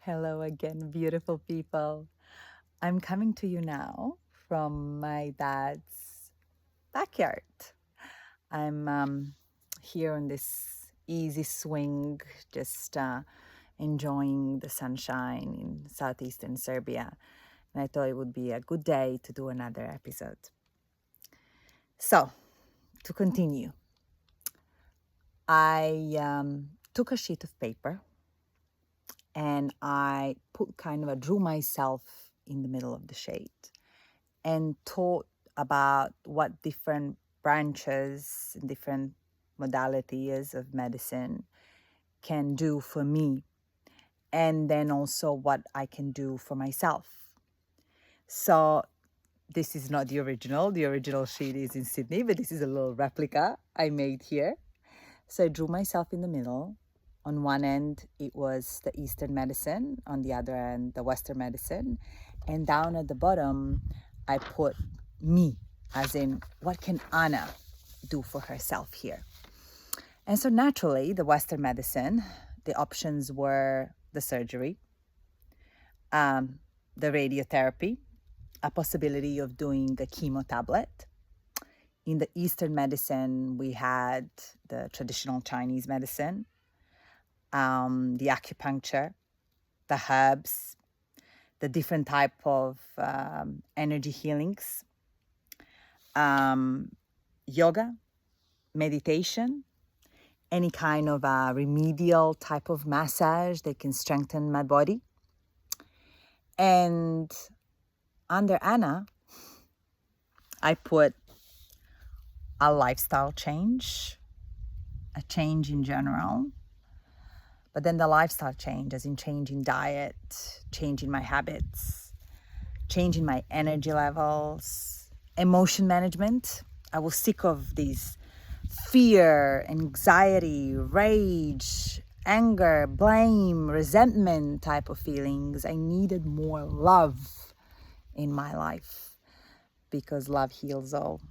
Hello again, beautiful people. I'm coming to you now from my dad's backyard. I'm here on this easy swing, just enjoying the sunshine in southeastern Serbia. And I thought it would be a good day to do another episode. So, to continue, I took a sheet of paper and I drew myself in the middle of the shade and thought about what different branches, different modalities of medicine can do for me, and then also what I can do for myself. So this is not the original. The original sheet is in Sydney, but this is a little replica I made here. So I drew myself in the middle. On one end, it was the Eastern medicine. On the other end, the Western medicine. And down at the bottom, I put me, as in, what can Anna do for herself here? And so naturally, the Western medicine, the options were the surgery, the radiotherapy, a possibility of doing a chemo tablet. In the Eastern medicine, we had the traditional Chinese medicine, the acupuncture, the herbs, the different type of energy healings, yoga, meditation, any kind of a remedial type of massage that can strengthen my body. And under Anna, I put a lifestyle change, a change in general, but then the lifestyle change, as in changing diet, changing my habits, changing my energy levels, emotion management. I was sick of these fear, anxiety, rage, anger, blame, resentment type of feelings. I needed more love in my life because love heals all.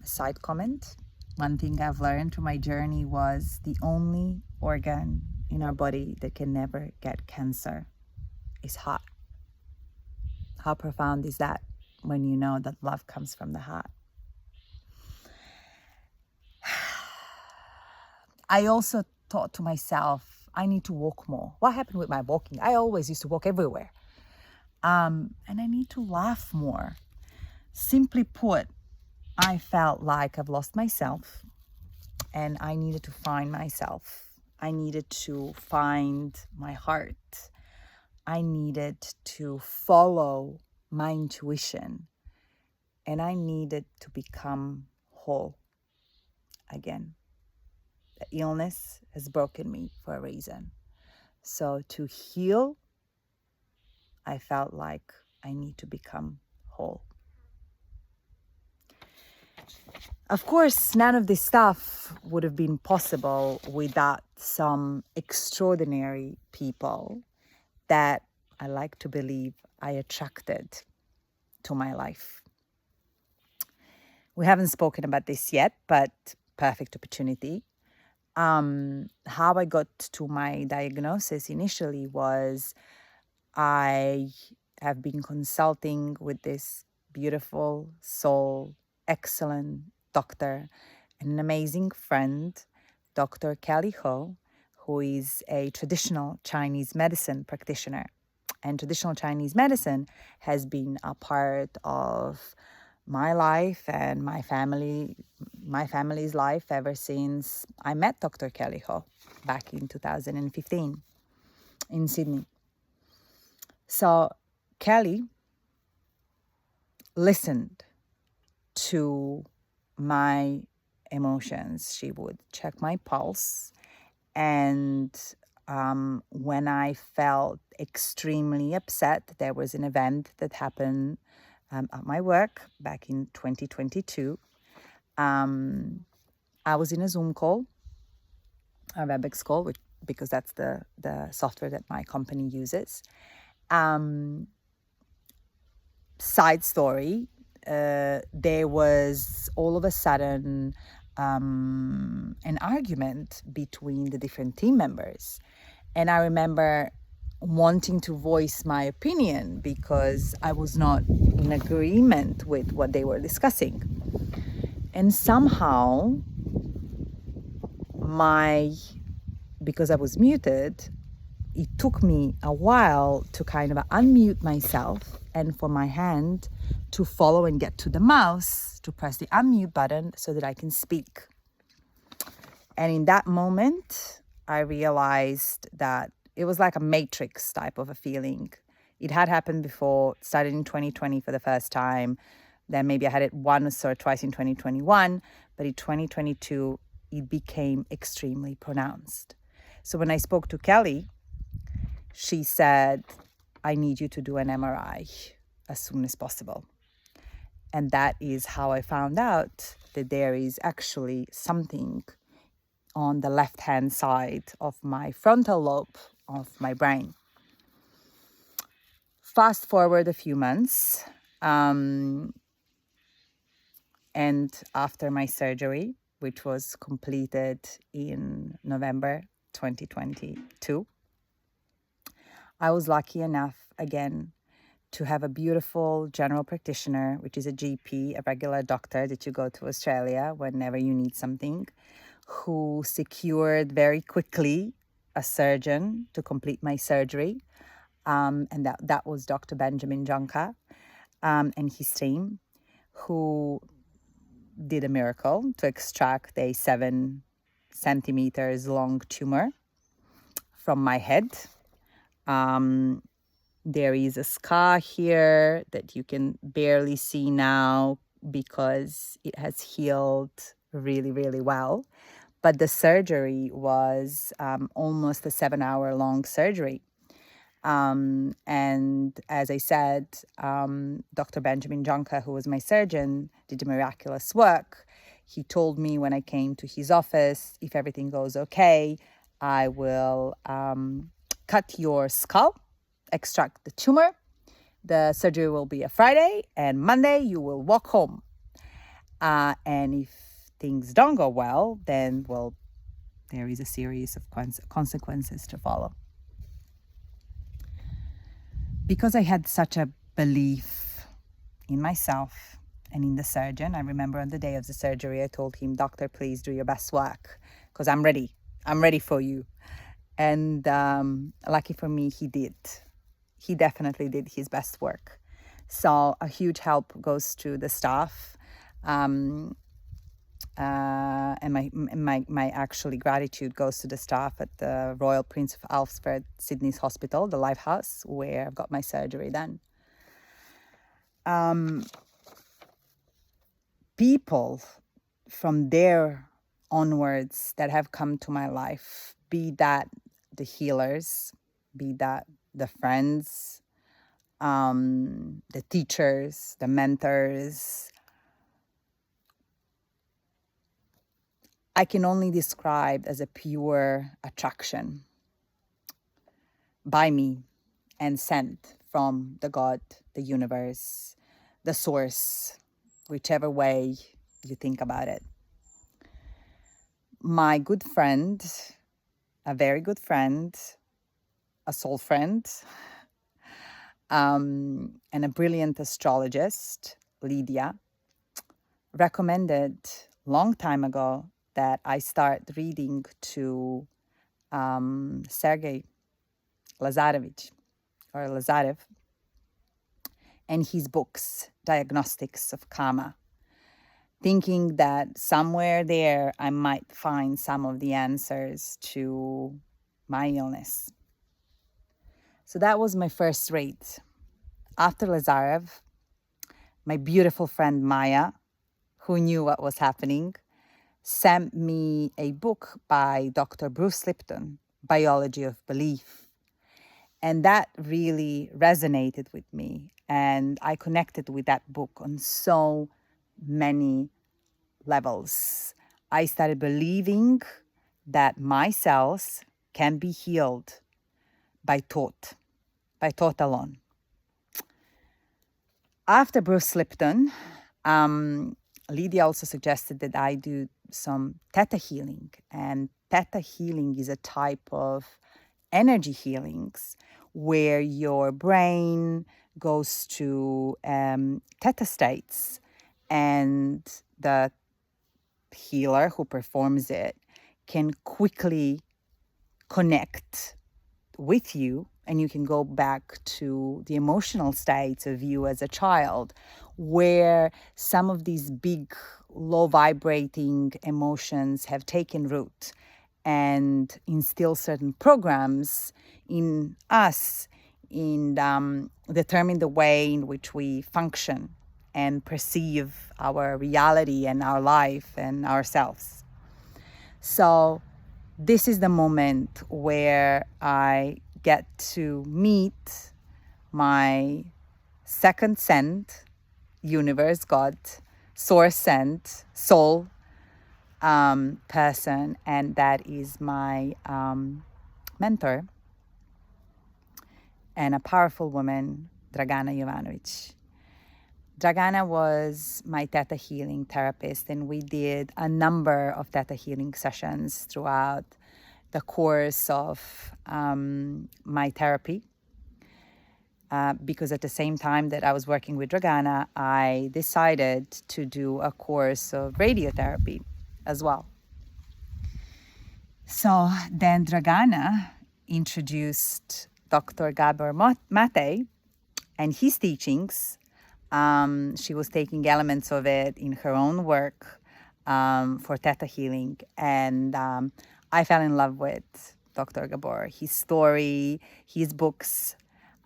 Side comment. One thing I've learned through my journey was the only organ in our body that can never get cancer is heart. How profound is that when you know that love comes from the heart? I also thought to myself, I need to walk more. What happened with my walking? I always used to walk everywhere. And I need to laugh more. Simply put, I felt like I've lost myself and I needed to find myself. I needed to find my heart. I needed to follow my intuition. And I needed to become whole again. The illness has broken me for a reason. So to heal, I felt like I need to become whole. Of course, none of this stuff would have been possible without some extraordinary people that I like to believe I attracted to my life. We haven't spoken about this yet, but perfect opportunity. How I got to my diagnosis initially was I have been consulting with this beautiful soul, excellent doctor, and an amazing friend, Dr. Kelly Ho, who is a traditional Chinese medicine practitioner. And traditional Chinese medicine has been a part of my life and my family's life ever since I met Dr. Kelly Ho back in 2015 in Sydney. So Kelly listened to my emotions. She would check my pulse, and when I felt extremely upset, there was an event that happened at my work back in 2022. I was in a Zoom call, a WebEx call, because that's the software that my company uses. Side story, there was all of a sudden an argument between the different team members. And I remember wanting to voice my opinion because I was not in agreement with what they were discussing. And somehow because I was muted, it took me a while to kind of unmute myself and for my hand to follow and get to the mouse to press the unmute button so that I can speak. And in that moment, I realized that it was like a matrix type of a feeling. It had happened before, started in 2020 for the first time. Then maybe I had it once or twice in 2021, but in 2022, it became extremely pronounced. So when I spoke to Kelly, she said, I need you to do an MRI as soon as possible. And that is how I found out that there is actually something on the left-hand side of my frontal lobe of my brain. Fast forward a few months, and after my surgery, which was completed in November 2022, I was lucky enough again to have a beautiful general practitioner, which is a GP, a regular doctor that you go to Australia whenever you need something, who secured very quickly a surgeon to complete my surgery. And that was Dr. Benjamin Jonker and his team, who did a miracle to extract a 7 centimeters long tumor from my head. There is a scar here that you can barely see now because it has healed really, really well. But the surgery was almost a 7-hour-long surgery. And as I said, Dr. Benjamin Jonker, who was my surgeon, did miraculous work. He told me when I came to his office, if everything goes okay, I will cut your skull, extract the tumor. The surgery will be a Friday, and Monday you will walk home. And if things don't go well, then, well, there is a series of consequences to follow. Because I had such a belief in myself and in the surgeon, I remember on the day of the surgery, I told him, Doctor, please do your best work because I'm ready. I'm ready for you. And lucky for me, he did. He definitely did his best work. So a huge help goes to the staff. And my actually gratitude goes to the staff at the Royal Prince of Alfred Sydney's Hospital, the Lifehouse, where I've got my surgery done. People from there onwards that have come to my life, be that the healers, be that the friends, the teachers, the mentors, I can only describe as a pure attraction by me and sent from the God, the universe, the source, whichever way you think about it. My good friend, a very good friend, a soul friend, and a brilliant astrologist, Lydia, recommended long time ago that I start reading to Sergey Lazarev and his books, Diagnostics of Karma, thinking that somewhere there I might find some of the answers to my illness. So that was my first read. After Lazarev, my beautiful friend Maya, who knew what was happening, sent me a book by Dr. Bruce Lipton, Biology of Belief. And that really resonated with me. And I connected with that book on so many levels. I started believing that my cells can be healed by thought alone. After Bruce Lipton, Lydia also suggested that I do some Theta Healing. And Theta Healing is a type of energy healings where your brain goes to theta states, and the healer who performs it can quickly connect with you, and you can go back to the emotional states of you as a child, where some of these big, low vibrating emotions have taken root and instill certain programs in us, in determine the way in which we function and perceive our reality and our life and ourselves. So this is the moment where I get to meet my second sent, universe, God, source sent, soul person, and that is my mentor and a powerful woman, Dragana Jovanovic. Dragana was my Theta Healing therapist, and we did a number of Theta Healing sessions throughout the course of my therapy. Because at the same time that I was working with Dragana, I decided to do a course of radiotherapy as well. So then Dragana introduced Dr. Gabor Mate and his teachings. She was taking elements of it in her own work for Theta Healing. And I fell in love with Dr. Gabor, his story, his books,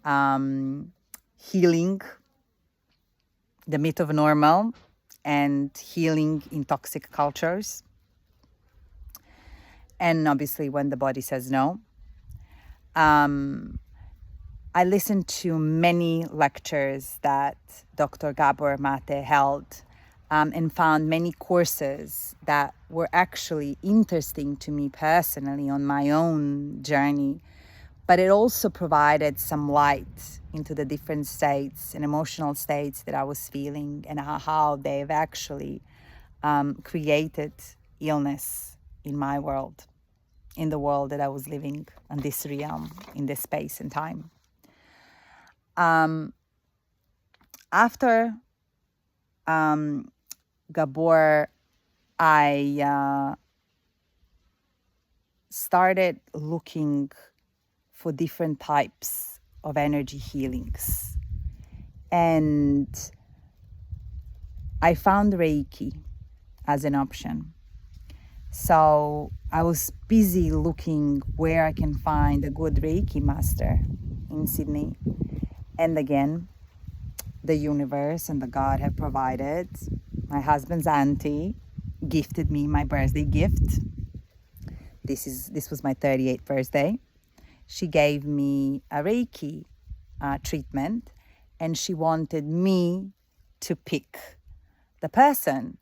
Healing, The Myth of Normal, and Healing in Toxic Cultures. And obviously, When the Body Says No. I listened to many lectures that Dr. Gabor Mate held and found many courses that were actually interesting to me personally on my own journey. But it also provided some light into the different states and emotional states that I was feeling, and how they've actually created illness in my world, in the world that I was living, in this realm, in this space and time. After Gabor, I started looking for different types of energy healings. And I found Reiki as an option. So I was busy looking where I can find a good Reiki master in Sydney. And again, the universe and the God have provided. My husband's auntie gifted me my birthday gift. This was my 38th birthday. She gave me a Reiki treatment, and she wanted me to pick the person,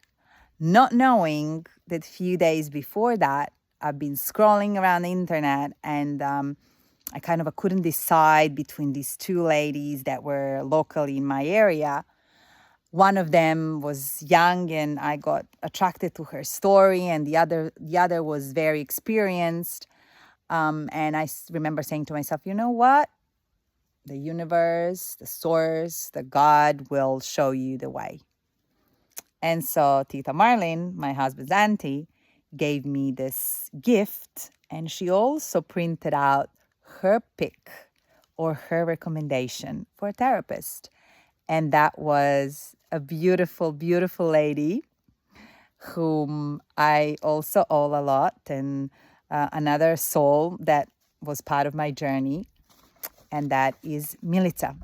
not knowing that a few days before that, I've been scrolling around the internet, and I couldn't decide between these two ladies that were locally in my area. One of them was young, and I got attracted to her story, and the other was very experienced. And I remember saying to myself, you know what? The universe, the source, the God will show you the way. And so Tita Marlene, my husband's auntie, gave me this gift, and she also printed out her pick or her recommendation for a therapist. And that was a beautiful, beautiful lady whom I also owe a lot, and another soul that was part of my journey, and that is Milica.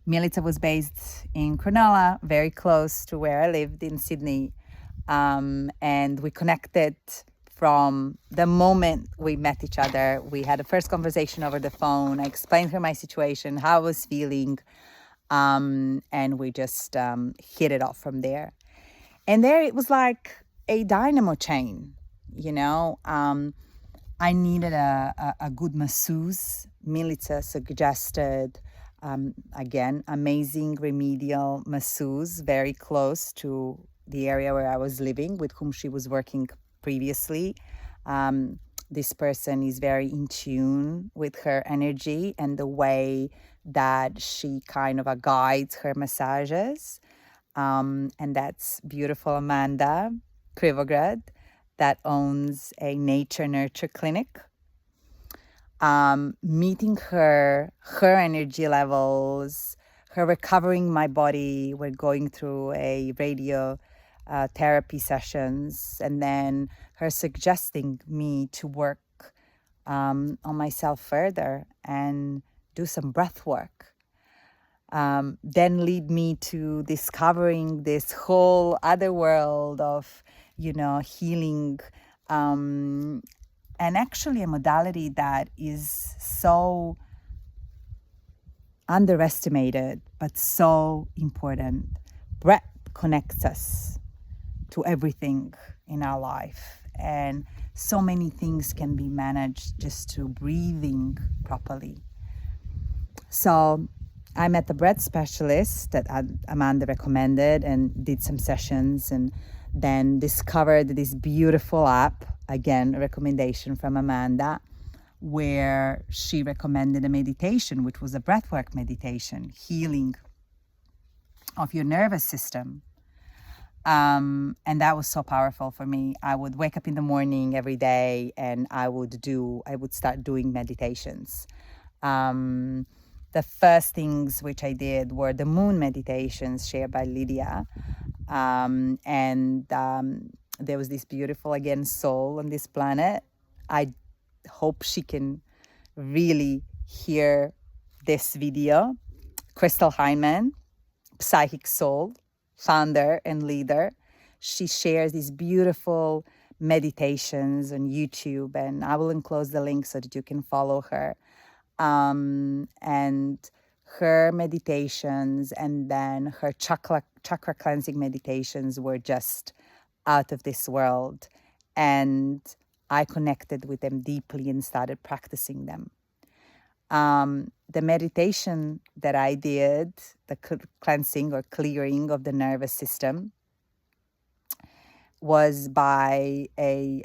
Milica was based in Cronulla, very close to where I lived in Sydney, and we connected from the moment we met each other. We had a first conversation over the phone. I explained her my situation, how I was feeling, and we just hit it off from there. And there it was like a dynamo chain, you know. I needed a good masseuse. Milica suggested, again, amazing Remedial masseuse, very close to the area where I was living, with whom she was working previously. This person is very in tune with her energy and the way that she kind of guides her massages. And that's beautiful Amanda Krivograd that owns a nature nurture clinic. Meeting her energy levels, her recovering my body. We're going through a radio therapy sessions, and then her suggesting me to work on myself further and do some breath work. Then lead me to discovering this whole other world of, healing, and actually a modality that is so underestimated, but so important. Breath connects us to everything in our life. And so many things can be managed just through breathing properly. So I met the breath specialist that Amanda recommended and did some sessions, and then discovered this beautiful app, again, a recommendation from Amanda, where she recommended a meditation, which was a breathwork meditation, healing of your nervous system. And that was so powerful for me. I would wake up in the morning every day and I would start doing meditations. The first things which I did were the moon meditations shared by Lydia. There was this beautiful, again, soul on this planet. I hope she can really hear this video. Crystal Hyman, psychic soul, founder and leader. She shares these beautiful meditations on YouTube, and I will enclose the link so that you can follow her. And her meditations and then her chakra cleansing meditations were just out of this world. And I connected with them deeply and started practicing them. The meditation that I did, the cleansing or clearing of the nervous system, was by a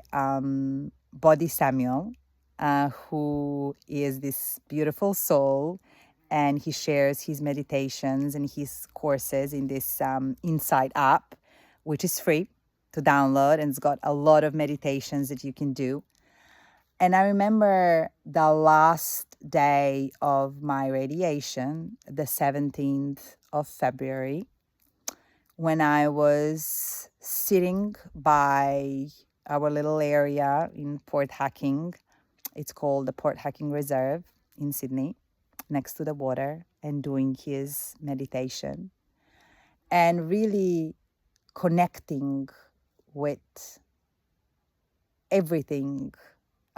Body Samuel, who is this beautiful soul, and he shares his meditations and his courses in this Insight app, which is free to download, and it's got a lot of meditations that you can do. And I remember the last day of my radiation, the 17th of February, when I was sitting by our little area in Port Hacking. It's called the Port Hacking Reserve in Sydney, next to the water, and doing his meditation and really connecting with everything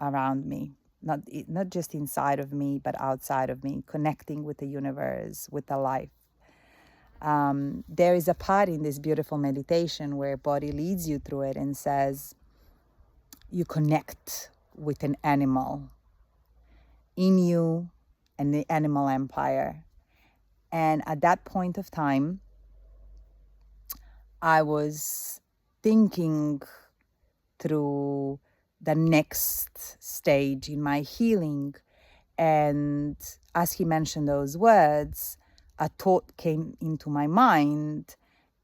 around me, not just inside of me, but outside of me, connecting with the universe, with the life. There is a part in this beautiful meditation where body leads you through it and says, you connect with an animal in you and the animal empire. And at that point of time, I was thinking through the next stage in my healing. And as he mentioned those words, a thought came into my mind,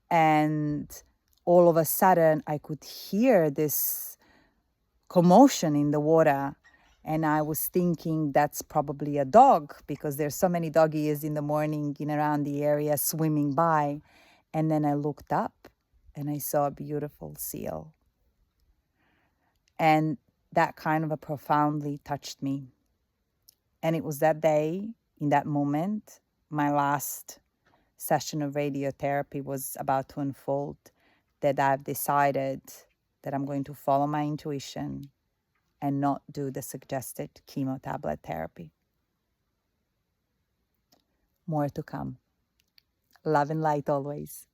and all of a sudden I could hear this commotion in the water. And I was thinking that's probably a dog, because there's so many doggies in the morning in around the area swimming by. And then I looked up and I saw a beautiful seal. And that kind of profoundly touched me. And it was that day, in that moment, my last session of radiotherapy was about to unfold, that I've decided that I'm going to follow my intuition and not do the suggested chemo tablet therapy. More to come. Love and light always.